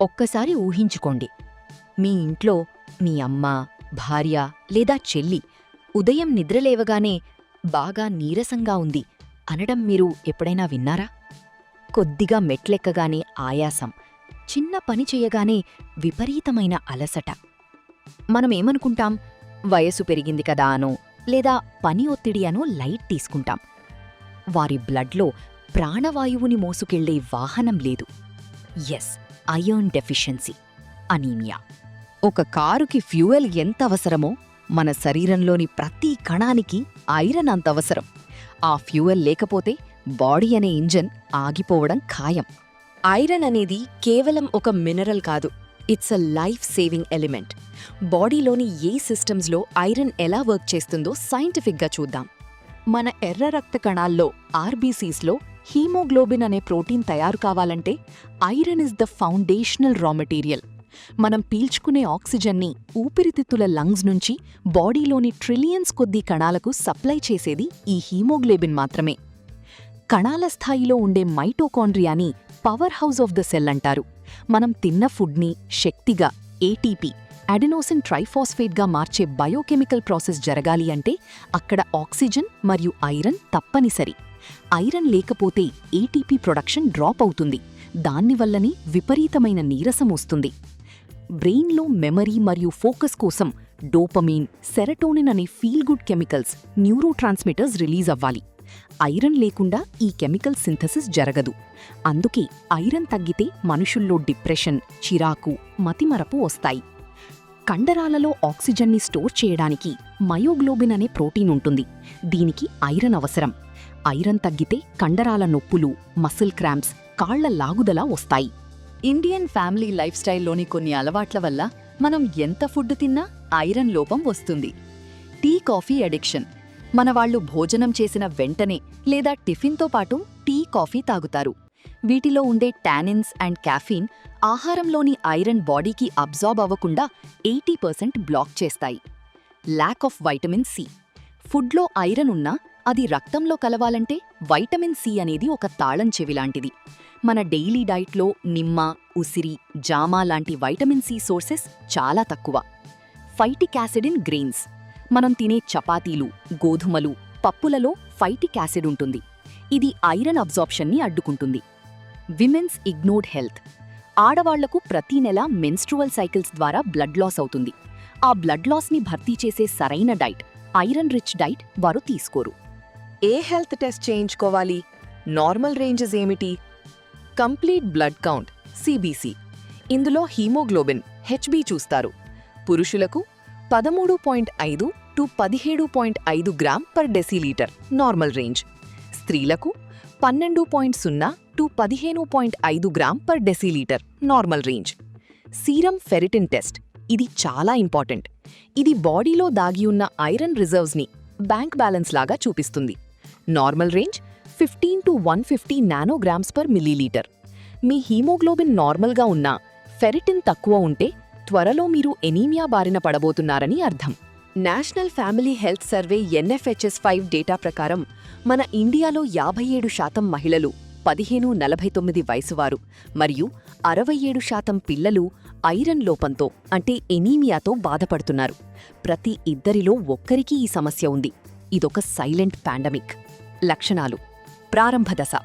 ఒక్కసారి ఊహించుకోండి, మీ ఇంట్లో మీ అమ్మ, భార్య లేదా చెల్లి ఉదయం నిద్రలేవగానే బాగా నీరసంగా ఉంది అనడం మీరు ఎప్పుడైనా విన్నారా? కొద్దిగా మెట్లెక్కగానే ఆయాసం, చిన్న పని చెయ్యగానే విపరీతమైన అలసట. మనమేమనుకుంటాం, వయసు పెరిగింది కదా అనో లేదా పని ఒత్తిడి అనో లైట్ తీసుకుంటాం. వారి బ్లడ్లో ప్రాణవాయువుని మోసుకెళ్లే వాహనం లేదు. Yes, iron deficiency, anaemia. ఒక కారుకి ఫ్యూయల్ ఎంత అవసరమో మన శరీరంలోని ప్రతి కణానికి ఐరన్ అంత అవసరం. ఆ ఫ్యూయల్ లేకపోతే బాడీ అనే ఇంజన్ ఆగిపోవడం ఖాయం. ఐరన్ అనేది కేవలం ఒక మినరల్ కాదు, it's a life saving element. బాడీలోని ఏ సిస్టమ్స్లో ఐరన్ ఎలా వర్క్ చేస్తుందో సైంటిఫిక్గా చూద్దాం. మన ఎర్ర రక్త కణాల్లో ఆర్బీసీస్లో హీమోగ్లోబిన్ అనే ప్రోటీన్ తయారు కావాలంటే iron is the foundational raw material. మనం పీల్చుకునే ఆక్సిజన్ని ఊపిరితిత్తుల లంగ్స్ నుంచి బాడీలోని ట్రిలియన్స్ కొద్దీ కణాలకు సప్లై చేసేది ఈ హీమోగ్లోబిన్ మాత్రమే. కణాల స్థాయిలో ఉండే మైటోకాండ్రియాని power house of the cell అంటారు. మనం తిన్న ఫుడ్ని శక్తిగా ఏటీపీ, అడెనోసిన్ ట్రైఫాస్ఫేట్గా మార్చే బయోకెమికల్ ప్రాసెస్ జరగాలి అంటే అక్కడ ఆక్సిజన్ మరియు ఐరన్ తప్పనిసరి. ఐరన్ లేకపోతే ఏటీపీ ప్రొడక్షన్ డ్రాప్ అవుతుంది. దానివల్లనే విపరీతమైన నీరసం వస్తుంది. బ్రెయిన్లో మెమరీ మరియు ఫోకస్ కోసం డోపమీన్, సెరటోనిన్ అనే feel good chemicals, neuro transmitters release అవ్వాలి. ఐరన్ లేకుండా ఈ కెమికల్ సింథసిస్ జరగదు. అందుకే ఐరన్ తగ్గితే మనుషుల్లో డిప్రెషన్, చిరాకు, మతిమరపు వస్తాయి. కండరాలలో ఆక్సిజన్ని స్టోర్ చేయడానికి మయోగ్లోబిన్ అనే ప్రోటీన్ ఉంటుంది. దీనికి ఐరన్ అవసరం. ఐరన్ తగ్గితే కండరాల నొప్పులు, మసిల్ క్రాంప్స్, కాళ్ల లాగుదల వస్తాయి. ఇండియన్ ఫ్యామిలీ లైఫ్ స్టైల్లోని కొన్ని అలవాట్ల వల్ల మనం ఎంత ఫుడ్ తిన్నా ఐరన్ లోపం వస్తుంది. Tea coffee addiction. మనవాళ్లు భోజనం చేసిన వెంటనే లేదా టిఫిన్తో పాటు టీ కాఫీ తాగుతారు. వీటిలో ఉండే టానిన్స్ అండ్ కాఫీన్ ఆహారంలోని ఐరన్ బాడీకి అబ్జార్బ్ అవ్వకుండా 80% బ్లాక్ చేస్తాయి. Lack of vitamin C. ఫుడ్లో ఐరన్ ఉన్నా అది రక్తంలో కలవాలంటే వైటమిన్ సి అనేది ఒక తాళం చెవిలాంటిది. మన డైలీ డైట్లో నిమ్మ, ఉసిరి, జామ లాంటి వైటమిన్ సి సోర్సెస్ చాలా తక్కువ. Phytic acid in grains. మనం తినే చపాతీలు, గోధుమలు, పప్పులలో ఫైటిక్ యాసిడ్ ఉంటుంది. ఇది ఐరన్ అబ్జార్ప్షన్ని అడ్డుకుంటుంది. Women's ignored health. ఆడవాళ్లకు ప్రతి నెల మెన్స్ట్రువల్ సైకిల్స్ ద్వారా బ్లడ్ లాస్ అవుతుంది. ఆ బ్లడ్ లాస్ని భర్తీ చేసే సరైన డైట్, ఐరన్ రిచ్ డైట్ వారు తీసుకోరు. ఏ హెల్త్ టెస్ట్ చేయించుకోవాలి? నార్మల్ రేంజెస్ ఏమిటి? Complete blood count, CBC. ఇందులో హీమోగ్లోబిన్, హెచ్బి చూస్తారు. పురుషులకు 13.5 to 17.5 gram per decilitre normal range. స్త్రీలకు 12.0 to 15.5 gram per decilitre normal range. Serum ferritin test, ఇది చాలా ఇంపార్టెంట్. ఇది బాడీలో దాగి ఉన్న ఐరన్ రిజర్వ్స్ని బ్యాంక్ బ్యాలెన్స్ లాగా చూపిస్తుంది. Normal range 15 to 150 nanograms per millilitre. Me haemoglobin నార్మల్గా ఉన్నా ఫెరిటిన్ తక్కువ ఉంటే త్వరలో మీరు ఎనీమియా బారిన పడబోతున్నారని అర్థం. National family health survey NFHS5 data ప్రకారం మన ఇండియాలో 57% మహిళలు 15-49 వయసువారు మరియు 67% పిల్లలు ఐరన్ లోపంతో అంటే ఎనీమియాతో బాధపడుతున్నారు. ప్రతి ఇద్దరిలో ఒక్కరికి ఈ సమస్య ఉంది. ఇదొక సైలెంట్ పాండమిక్. లక్షణాలు: ప్రారంభ దశ,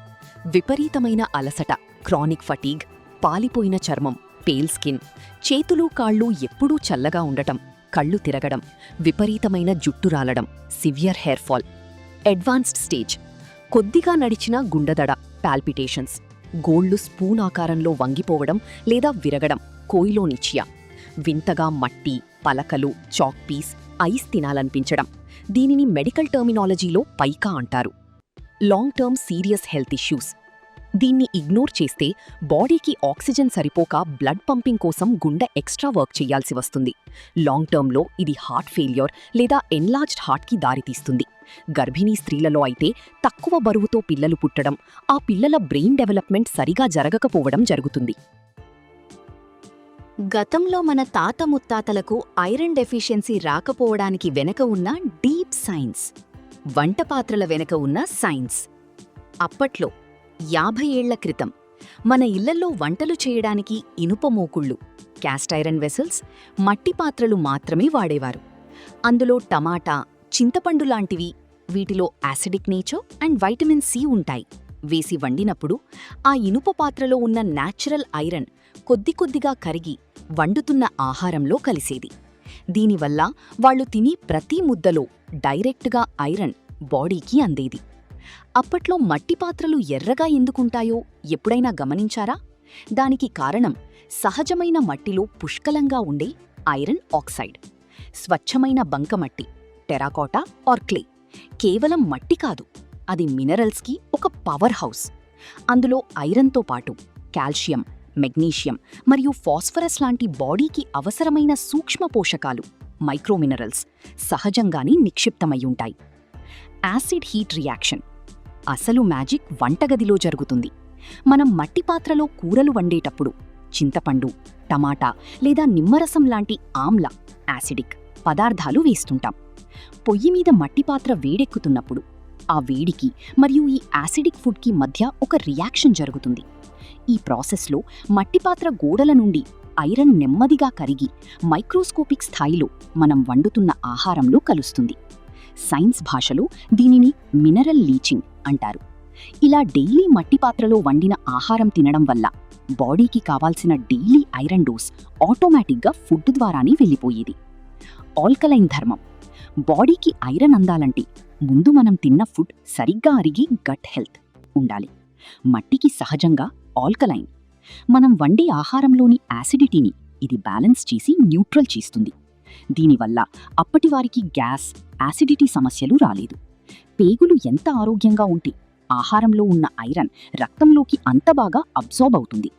విపరీతమైన అలసట, క్రానిక్ ఫటీగ్, పాలిపోయిన చర్మం, పేల్ స్కిన్, చేతులు కాళ్ళు ఎప్పుడూ చల్లగా ఉండటం, కళ్ళు తిరగడం, విపరీతమైన జుట్టు రాలడం, severe hair fall. Advanced stage, కొద్దిగా నడిచినా గుండెదడ, పాల్పిటేషన్స్, గోళ్లు స్పూన్ ఆకారంలో వంగిపోవడం లేదా విరగడం, కోయిలోనిచియా, వింతగా మట్టి, పలకలు, చాక్ పీస్, ఐస్ తినాలనిపించడం. దీనిని మెడికల్ టర్మినాలజీలో పైకా అంటారు. Long term serious health issues. దీన్ని ఇగ్నోర్ చేస్తే బాడీకి ఆక్సిజన్ సరిపోక బ్లడ్ పంపింగ్ కోసం గుండె ఎక్స్ట్రా వర్క్ చేయాల్సి వస్తుంది. లాంగ్ టర్మ్లో ఇది హార్ట్ ఫెయిల్యూర్ లేదా ఎన్లార్జ్డ్ హార్ట్కి దారితీస్తుంది. గర్భిణీ స్త్రీలలో అయితే తక్కువ బరువుతో పిల్లలు పుట్టడం, ఆ పిల్లల బ్రెయిన్ డెవలప్మెంట్ సరిగా జరగకపోవడం జరుగుతుంది. గతంలో మన తాత ముత్తాతలకు ఐరన్ డెఫిషియన్సీ రాకపోవడానికి వెనక ఉన్న డీప్ సైన్స్, వంటపాత్రల వెనక ఉన్న సైన్స్. అప్పట్లో 50 ఏళ్ల క్రితం మన ఇళ్లల్లో వంటలు చేయడానికి ఇనుప మూకుళ్ళు, క్యాస్ట్ ఐరన్ వెసల్స్, మట్టి పాత్రలు మాత్రమే వాడేవారు. అందులో టమాటా, చింతపండు లాంటివి, వీటిలో acidic nature and vitamin C ఉంటాయి, వేసి వండినప్పుడు ఆ ఇనుప పాత్రలో ఉన్న న్యాచురల్ ఐరన్ కొద్ది కొద్దిగా కరిగి వండుతున్న ఆహారంలో కలిసేది. దీనివల్ల వాళ్ళు తిని ప్రతి ముద్దలో డైరెక్ట్గా ఐరన్ బాడీకి అందేది. అప్పట్లో మట్టి పాత్రలు ఎర్రగా ఎందుకుంటాయో ఎప్పుడైనా గమనించారా? దానికి కారణం సహజమైన మట్టిలో పుష్కలంగా ఉండే ఐరన్ ఆక్సైడ్. స్వచ్ఛమైన బంకమట్టి, టెరాకోటా ఆర్ క్లే కేవలం మట్టి కాదు, అది మినరల్స్కి ఒక పవర్ హౌస్. అందులో ఐరన్తో పాటు కాల్షియం, మెగ్నీషియం మరియు ఫాస్ఫరస్ లాంటి బాడీకి అవసరమైన సూక్ష్మ పోషకాలు, మైక్రోమినరల్స్ సహజంగానే నిక్షిప్తమయ్యుంటాయి. యాసిడ్ హీట్ రియాక్షన్, అసలు మ్యాజిక్ వంటగదిలో జరుగుతుంది. మనం మట్టి పాత్రలో కూరలు వండేటప్పుడు చింతపండు, టమాటా లేదా నిమ్మరసం లాంటి ఆమ్ల, యాసిడిక్ పదార్థాలు వేస్తుంటాం. పొయ్యి మీద మట్టి పాత్ర వేడెక్కుతున్నప్పుడు ఆ వేడికి మరియు ఈ యాసిడిక్ ఫుడ్కి మధ్య ఒక రియాక్షన్ జరుగుతుంది. ఈ ప్రాసెస్లో మట్టి పాత్ర గోడల నుండి ఐరన్ నెమ్మదిగా కరిగి మైక్రోస్కోపిక్ స్థాయిలో మనం వండుతున్న ఆహారంలో కలుస్తుంది. సైన్స్ భాషలో దీనిని మినరల్ లీచింగ్ అంటారు. ఇలా డైలీ మట్టి పాత్రలో వండిన ఆహారం తినడం వల్ల బాడీకి కావాల్సిన డైలీ ఐరన్ డోస్ ఆటోమేటిక్గా ఫుడ్ ద్వారానే వెళ్ళిపోయేది. ఆల్కలైన్ ధర్మం, బాడీకి ఐరన్ అందాలంటే ముందు మనం తిన్న ఫుడ్ సరిగ్గా అరిగి గట్ హెల్త్ ఉండాలి. మట్టికి సహజంగా ఆల్కలైన్. మనం వండే ఆహారంలోని యాసిడిటీని ఇది బ్యాలెన్స్ చేసి న్యూట్రల్ చేస్తుంది. దీనివల్ల అప్పటివారికి గ్యాస్, యాసిడిటీ సమస్యలు రాలేదు. పేగులు ఎంత ఆరోగ్యంగా ఉంటే ఆహారంలో ఉన్న ఐరన్ రక్తంలోకి అంత బాగా అబ్జార్బ్ అవుతుంది.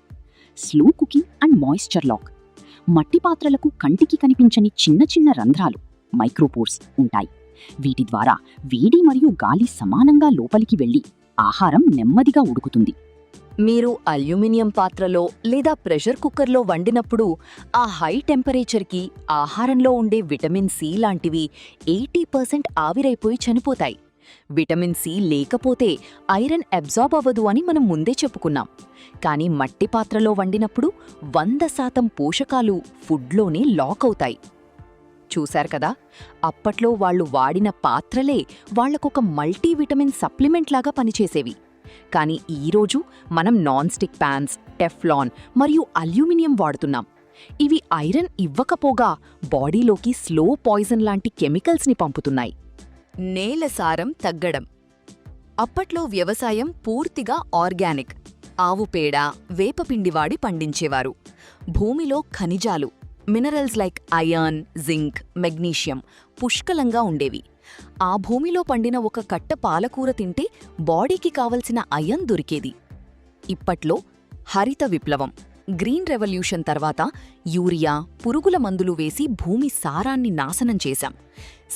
Slow cooking and moisture lock, మట్టి పాత్రలకు కంటికి కనిపించని చిన్న చిన్న రంధ్రాలు, మైక్రోపోర్స్ ఉంటాయి. వీటి ద్వారా వేడి మరియు గాలి సమానంగా లోపలికి వెళ్లి ఆహారం నెమ్మదిగా ఉడుకుతుంది. మీరు అల్యూమినియం పాత్రలో లేదా ప్రెషర్ కుక్కర్లో వండినప్పుడు ఆ హై టెంపరేచర్కి ఆహారంలో ఉండే విటమిన్ సి లాంటివి 80% ఆవిరైపోయి చనిపోతాయి. విటమిన్ సి లేకపోతే ఐరన్ అబ్జార్బ్ అవ్వదు అని మనం ముందే చెప్పుకున్నాం. కానీ మట్టి పాత్రలో వండినప్పుడు 100% పోషకాలు ఫుడ్లోనే లాక్ అవుతాయి. చూశారు కదా, అప్పట్లో వాళ్ళు వాడిన పాత్రలే వాళ్లకొక మల్టీవిటమిన్ సప్లిమెంట్ లాగా పనిచేసేవి. కానీ ఈరోజు మనం నాన్ స్టిక్ ప్యాన్స్, టెఫ్లాన్ మరియు అల్యూమినియం వాడుతున్నాం. ఇవి ఐరన్ ఇవ్వకపోగా బాడీలోకి స్లో పాయిజన్ లాంటి కెమికల్స్ని పంపుతున్నాయి. నేల సారం తగ్గడం. అప్పట్లో వ్యవసాయం పూర్తిగా ఆర్గానిక్. ఆవు పేడ, వేపపిండి వాడి పండించేవారు. భూమిలో ఖనిజాలు, minerals like iron, zinc, magnesium పుష్కలంగా ఉండేవి. ఆ భూమిలో పండిన ఒక కట్ట పాలకూర తింటే బాడీకి కావలసిన ఐరన్ దొరికేది. ఇప్పట్లో హరిత విప్లవం, గ్రీన్ రెవల్యూషన్ తర్వాత యూరియా, పురుగుల మందులు వేసి భూమి సారాన్ని నాశనం చేశాం.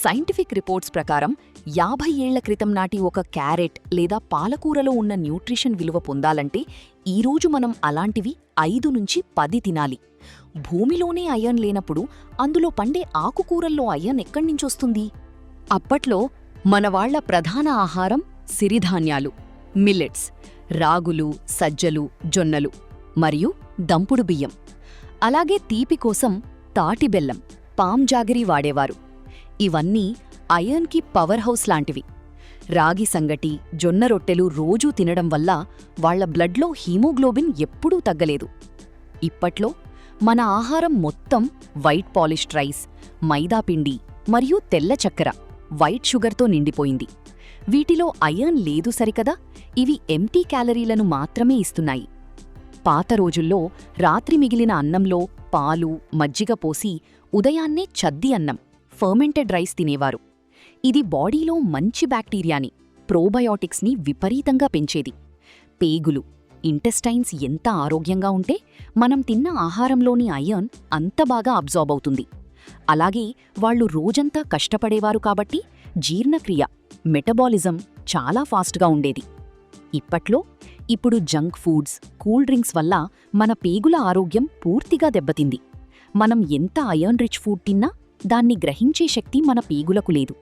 సైంటిఫిక్ రిపోర్ట్స్ ప్రకారం 50 ఏళ్ల క్రితం నాటి ఒక క్యారెట్ లేదా పాలకూరలో ఉన్న న్యూట్రిషన్ విలువ పొందాలంటే ఈరోజు మనం అలాంటివి 5 నుంచి 10 తినాలి. భూమిలోనే ఐరన్ లేనప్పుడు అందులో పండే ఆకుకూరల్లో ఐరన్ ఎక్కడ్నించొస్తుంది? అప్పట్లో మనవాళ్ల ప్రధాన ఆహారం సిరిధాన్యాలు, మిల్లెట్స్, రాగులు, సజ్జలు, జొన్నలు మరియు దంపుడు బియ్యం. అలాగే తీపి కోసం తాటి బెల్లం, పామ్ జాగరీ వాడేవారు. ఇవన్నీ ఐరన్కి పవర్ హౌస్ లాంటివి. రాగి సంగటి, జొన్న రొట్టెలు రోజూ తినడం వల్ల వాళ్ల బ్లడ్లో హీమోగ్లోబిన్ ఎప్పుడూ తగ్గలేదు. ఇప్పట్లో మన ఆహారం మొత్తం వైట్ పాలిష్డ్ రైస్, మైదాపిండి మరియు తెల్ల చక్కెర, వైట్ షుగర్తో నిండిపోయింది. వీటిలో ఐరన్ లేదు సరికదా, ఇవి ఎంటీ క్యాలరీలను మాత్రమే ఇస్తున్నాయి. పాత రోజుల్లో రాత్రి మిగిలిన అన్నంలో పాలు, మజ్జిగ పోసి ఉదయాన్నే చద్ది అన్నం, ఫర్మెంటెడ్ రైస్ తినేవారు. ఇది బాడీలో మంచి బ్యాక్టీరియాని, ప్రోబయోటిక్స్ని విపరీతంగా పెంచేది. పేగులు, ఇంటెస్టైన్స్ ఎంత ఆరోగ్యంగా ఉంటే మనం తిన్న ఆహారంలోని ఐరన్ అంత బాగా అబ్జార్బ్ అవుతుంది. అలాగే వాళ్లు రోజంతా కష్టపడేవారు కాబట్టి జీర్ణక్రియ, మెటబాలిజం చాలా ఫాస్ట్గా ఉండేది. ఇప్పుడు జంక్ ఫుడ్స్, కూల్ డ్రింక్స్ వల్ల మన పేగుల ఆరోగ్యం పూర్తిగా దెబ్బతింది. మనం ఎంత ఐరన్ రిచ్ ఫుడ్ తిన్నా దాన్ని గ్రహించే శక్తి మన పేగులకు లేదు.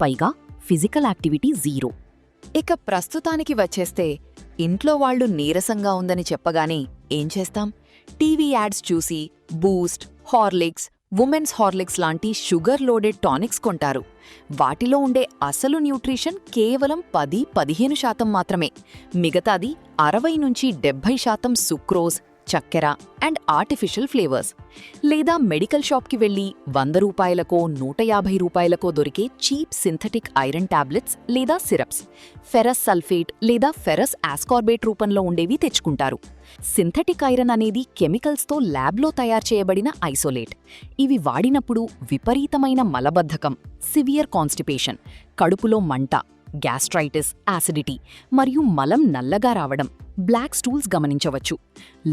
పైగా ఫిజికల్ యాక్టివిటీ జీరో. ఇక ప్రస్తుతానికి వచ్చేస్తే ఇంట్లో వాళ్ళు నీరసంగా ఉందని చెప్పగానే ఏం చేస్తాం? టీవీ యాడ్స్ చూసి బూస్ట్, హార్లిక్స్, ఉమెన్స్ హార్లిక్స్ లాంటి షుగర్ లోడెడ్ టానిక్స్ కొంటారు. వాటిలో ఉండే అసలు న్యూట్రిషన్ కేవలం 10–15% మాత్రమే. మిగతాది 60–70% సుక్రోజ్, చక్కెర అండ్ ఆర్టిఫిషియల్ ఫ్లేవర్స్. లేదా మెడికల్ షాప్కి వెళ్ళి 100 రూపాయలకో 150 రూపాయలకో దొరికే చీప్ సింథటిక్ ఐరన్ టాబ్లెట్స్ లేదా సిరప్స్, ఫెరస్ సల్ఫేట్ లేదా ఫెరస్ ఆస్కార్బేట్ రూపంలో ఉండేవి తెచ్చుకుంటారు. సింథటిక్ ఐరన్ అనేది కెమికల్స్తో ల్యాబ్లో తయారు చేయబడిన ఐసోలేట్. ఇవి వాడినప్పుడు విపరీతమైన మలబద్ధకం, సివియర్ కాన్స్టిపేషన్, కడుపులో మంట, గ్యాస్ట్రైటిస్, యాసిడిటీ మరియు మలం నల్లగా రావడం, బ్లాక్ స్టూల్స్ గమనించవచ్చు.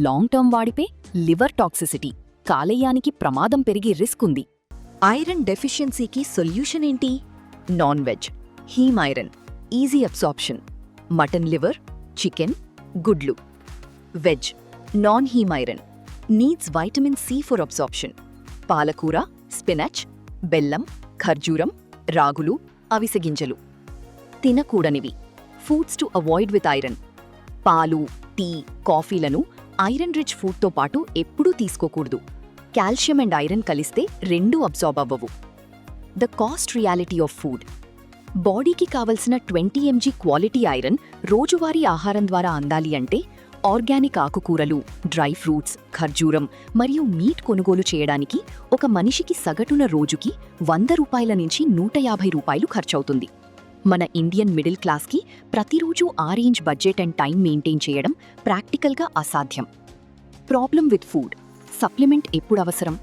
లాంగ్ టర్మ్ వాడిపే లివర్ టాక్సిసిటీ, కాలేయానికి ప్రమాదం పెరిగే రిస్క్ ఉంది. ఐరన్ డెఫిషియన్సీకి సొల్యూషన్ ఏంటి? Non veg, heme iron, easy absorption, mutton liver, chicken, గుడ్లు. Veg, non heme iron, needs vitamin C for absorption, పాలకూర, స్పినచ్, బెల్లం, ఖర్జూరం, రాగులు, అవిసె గింజలు. తినకూడనివి, foods to avoid with iron: పాలు, టీ, కాఫీలను ఐరన్ రిచ్ ఫుడ్తో పాటు ఎప్పుడూ తీసుకోకూడదు. కాల్షియం అండ్ ఐరన్ కలిస్తే రెండూ అబ్సార్బ్ అవ్వవు. The cost reality of food: బాడీకి కావలసిన 20 mg క్వాలిటీ ఐరన్ రోజువారీ ఆహారం ద్వారా అందాలి అంటే ఆర్గానిక్ ఆకుకూరలు, డ్రై ఫ్రూట్స్, ఖర్జూరం మరియు మీట్ కొనుగోలు చేయడానికి ఒక మనిషికి సగటున రోజుకి 100 రూపాయల నుంచి 150 రూపాయలు ఖర్చవుతుంది. మన ఇండియన్ మిడిల్ క్లాస్కి ప్రతిరోజు ఆ range budget and time maintain చేయడం ప్రాక్టికల్గా అసాధ్యం. ప్రాబ్లం విత్ ఫుడ్: సప్లిమెంట్ ఎప్పుడు అవసరం?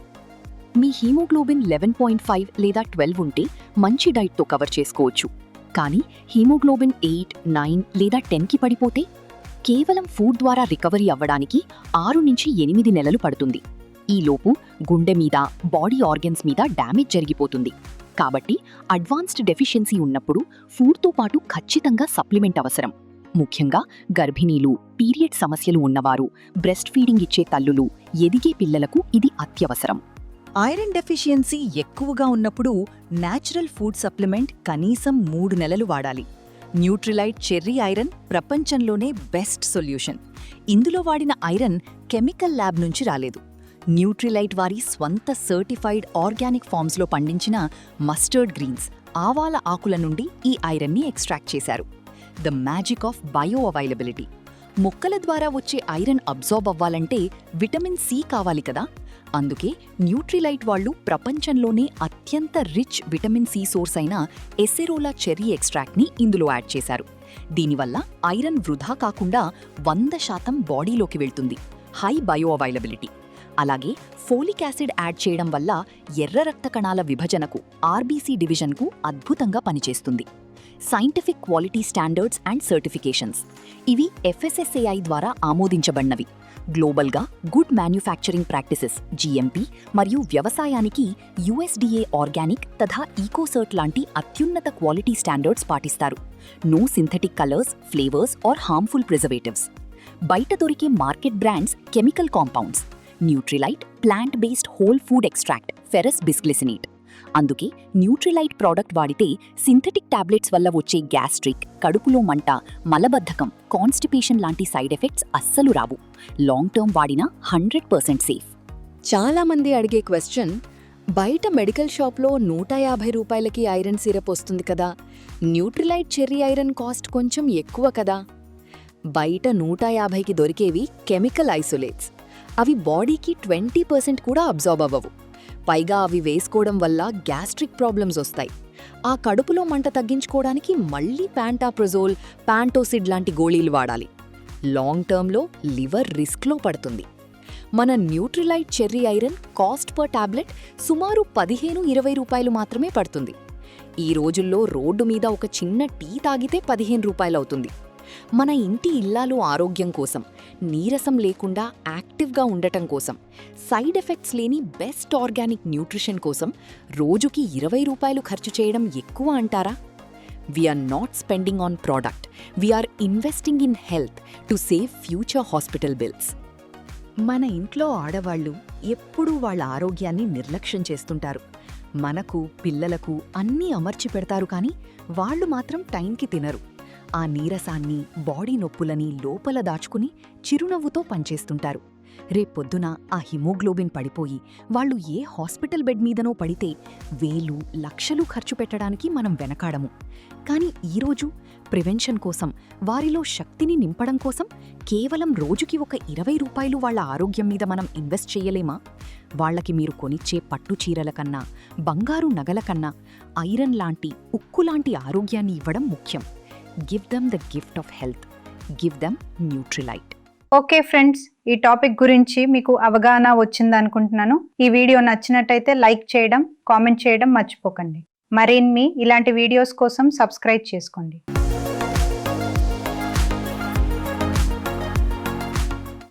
మీ హీమోగ్లోబిన్ 11.5 లేదా 12 ఉంటే మంచి డైట్తో కవర్ చేసుకోవచ్చు. కానీ హీమోగ్లోబిన్ 8, 9 లేదా 10కి పడిపోతే కేవలం ఫుడ్ ద్వారా రికవరీ అవ్వడానికి 6 నుంచి 8 నెలలు పడుతుంది. ఈలోపు గుండె మీద, బాడీ ఆర్గన్స్ మీద డ్యామేజ్ జరిగిపోతుంది. కాబట్టి అడ్వాన్స్డ్ డెఫిషియన్సీ ఉన్నప్పుడు ఫుడ్తో పాటు ఖచ్చితంగా సప్లిమెంట్ అవసరం. ముఖ్యంగా గర్భిణీలు, పీరియడ్ సమస్యలు ఉన్నవారు, బ్రెస్ట్ ఫీడింగ్ ఇచ్చే తల్లులు, ఎదిగే పిల్లలకు ఇది అత్యవసరం. ఐరన్ డెఫిషియన్సీ ఎక్కువగా ఉన్నప్పుడు న్యాచురల్ ఫుడ్ సప్లిమెంట్ కనీసం 3 నెలలు వాడాలి. న్యూట్రిలైట్ చెర్రీ ఐరన్ ప్రపంచంలోనే బెస్ట్ సొల్యూషన్. ఇందులో వాడిన ఐరన్ కెమికల్ ల్యాబ్ నుంచి రాలేదు. న్యూట్రిలైట్ వారి స్వంత సర్టిఫైడ్ ఆర్గానిక్ ఫామ్స్లో పండించిన మస్టర్డ్ గ్రీన్స్, ఆవాల ఆకుల నుండి ఈ ఐరన్ని ఎక్స్ట్రాక్ట్ చేశారు. The magic of bio availability: మొక్కల ద్వారా వచ్చే ఐరన్ అబ్జార్బ్ అవ్వాలంటే విటమిన్ సి కావాలి కదా. అందుకే న్యూట్రిలైట్ వాళ్ళు ప్రపంచంలోనే అత్యంత రిచ్ విటమిన్ సి సోర్స్ అయిన ఎసెరోలా చెర్రీ ఎక్స్ట్రాక్ట్ని ఇందులో యాడ్ చేశారు. దీనివల్ల ఐరన్ వృధా కాకుండా 100% బాడీలోకి వెళ్తుంది. High bio availability. అలాగే ఫోలిక్ యాసిడ్ యాడ్ చేయడం వల్ల ఎర్ర రక్త కణాల విభజనకు, ఆర్బీసీ డివిజన్కు అద్భుతంగా పనిచేస్తుంది. Scientific quality standards and certifications: ఇవి FSSAI ద్వారా ఆమోదించబడినవి. గ్లోబల్గా గుడ్ మ్యానుఫ్యాక్చరింగ్ ప్రాక్టీసెస్ GMP మరియు వ్యవసాయానికి USDA ఆర్గానిక్ తథా ఈకోసర్ట్ లాంటి అత్యున్నత క్వాలిటీ స్టాండర్డ్స్ పాటిస్తారు. No synthetic colours, flavours or harmful preservatives. బయట దొరికే market brands chemical compounds. Nutrilite plant based whole food extract, ferrous bisglycinate. అందుకే న్యూట్రిలైట్ ప్రోడక్ట్ వాడితే సింథటిక్ టాబ్లెట్స్ వల్ల వచ్చే గ్యాస్ట్రిక్, కడుపులో మంట, మలబద్ధకం, కాన్స్టిపేషన్ లాంటి సైడ్ ఎఫెక్ట్స్ అస్సలు రావు. లాంగ్ టర్మ్ వాడినా 100% సేఫ్. చాలామంది అడిగే క్వశ్చన్: బయట మెడికల్ షాప్లో 150 రూపాయలకి ఐరన్ సిరప్ వస్తుంది కదా, న్యూట్రిలైట్ చెర్రీ ఐరన్ కాస్ట్ కొంచెం ఎక్కువ కదా? బయట 150కి దొరికేవి కెమికల్ ఐసోలేట్స్. అవి బాడీకి 20% కూడా అబ్జార్బ్ అవ్వవు. పైగా అవి వేసుకోవడం వల్ల గ్యాస్ట్రిక్ ప్రాబ్లమ్స్ వస్తాయి. ఆ కడుపులో మంట తగ్గించుకోవడానికి మళ్ళీ ప్యాంటాప్రజోల్, ప్యాంటోసిడ్ లాంటి గోళీలు వాడాలి. లాంగ్ టర్మ్లో లివర్ రిస్క్లో పడుతుంది. మన Nutrilite cherry iron cost per tablet సుమారు 15–20 రూపాయలు మాత్రమే పడుతుంది. ఈ రోజుల్లో రోడ్డు మీద ఒక చిన్న టీ తాగితే 15 రూపాయలు అవుతుంది. మన ఇంటి ఇల్లాలు ఆరోగ్యం కోసం, నీరసం లేకుండా యాక్టివ్గా ఉండటం కోసం, సైడ్ ఎఫెక్ట్స్ లేని బెస్ట్ ఆర్గానిక్ న్యూట్రిషన్ కోసం రోజుకి 20 రూపాయలు ఖర్చు చేయడం ఎక్కువ అంటారా? We're not spending on product, we're investing in health to save future hospital bills. మన ఇంట్లో ఆడవాళ్లు ఎప్పుడూ వాళ్ళ ఆరోగ్యాన్ని నిర్లక్ష్యం చేస్తుంటారు. మనకు, పిల్లలకు అన్నీ అమర్చి పెడతారు, కానీ వాళ్ళు మాత్రం టైంకి తినరు. ఆ నీరసాన్ని, బాడీ నొప్పులని లోపల దాచుకుని చిరునవ్వుతో పనిచేస్తుంటారు. రేపొద్దున ఆ హిమోగ్లోబిన్ పడిపోయి వాళ్ళు ఏ హాస్పిటల్ బెడ్ మీదనో పడితే వేలు, లక్షలు ఖర్చు పెట్టడానికి మనం వెనకాడము. కానీ ఈరోజు ప్రివెన్షన్ కోసం, వారిలో శక్తిని నింపడం కోసం కేవలం రోజుకి ఒక 20 రూపాయలు వాళ్ల ఆరోగ్యం మీద మనం ఇన్వెస్ట్ చెయ్యలేమా? వాళ్లకి మీరు కొనిచ్చే పట్టు చీరల కన్నా, బంగారు నగల కన్నా ఐరన్ లాంటి, ఉక్కు లాంటి ఆరోగ్యాన్ని ఇవ్వడం ముఖ్యం. Give them the gift of health. Give them Nutrilite. Okay friends, ఈ టాపిక్ గురించి మీకు అవగాహన వచ్చిందనుకుంటున్నాను. ఈ వీడియో నచ్చినట్టయితే లైక్ చేయడం, కామెంట్ చేయడం మర్చిపోకండి. మరిన్ని ఇలాంటి వీడియోస్ కోసం సబ్స్క్రైబ్ చేసుకోండి.